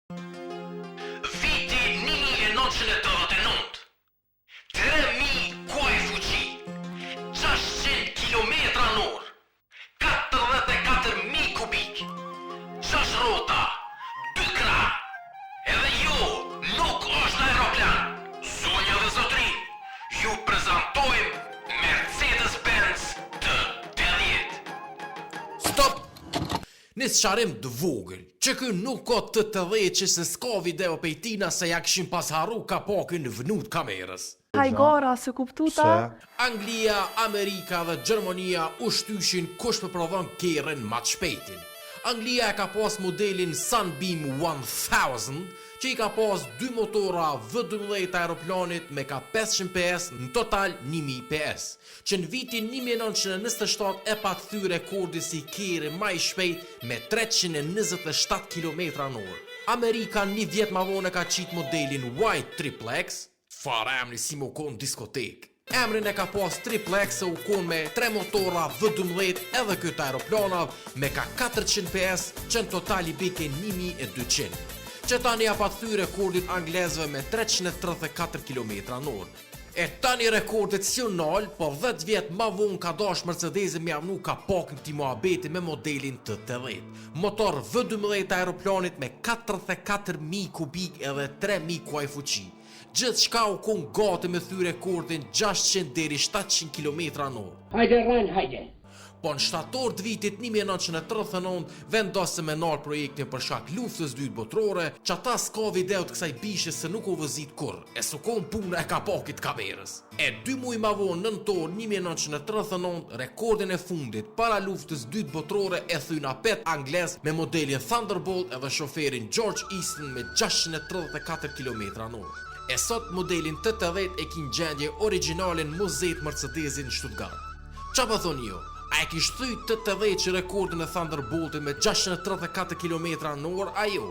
Viti 1989, 3.000 kuaj fuqi, 600 km/h, 44.000 kubik, 6 rota, 2 krah, edhe jo, nuk është aeroplan. Zonja dhe zotri, ju prezantojmë Mercedes-Benz të 80. Stop! Nis qarim të vogël, që kë nuk ka të dhejt që se s'ka video pejtina se ja këshim pas haru kapakin vnut kamerës. Hajgara, se kuptuta? Anglia, Amerika dhe Gjermania u shtyshin kush për prodhon kerën ma të shpejtin. Anglia e ka pas modelin Sunbeam 1000, që i ka pas 2 motora V12 aeroplanit me ka 500 PS, në total 1000 PS, që në vitin 1927 e pa të thy rekordi si kerë ma i shpejt me 327 km/h. Amerika një vjet ma vonë ka qit modelin White Triplex, fara emri si më konë diskotek. Emrin e ka pas Triplex se u konë me 3 motora V12 edhe këtë aeroplanav me ka 400 PS që në total i bike 1200. Që tani ja pa thy rekordit anglezve me 334 km/h. E tani rekordit sional, por 10 vjet ma vonë ka dash Mercedes me javnu ka pak në ti muhabeti me modelin të 80. Motor V12 aeroplanit me 44.000 kubik edhe 3.000 kuaj fuqi. Gjithë shka u konë gati me thy rekordin 600 deri 700 km/h. Hajde rran, hajde! Po në shtator të vitit 1939 vendose me nalë projektin për shkak luftës dytë botërore, që ata s'ka video të kësaj bishe se nuk u vëzit kur, e s'u konë puna e kapakit kamerës. E 2 muaj ma vonë në nëntor 1939, rekordin e fundit para luftës dytë botërore e thyna 5 anglez me modelin Thunderbolt edhe shoferin George Easton me 634 km/h. E sot modelin 80 e kin gjendje originalin muzeet Mercedesin në Stuttgart. Qa po thoni jo? A e kish thyt 80 që rekordin e Thunderboltit me 634 km/h, ajo?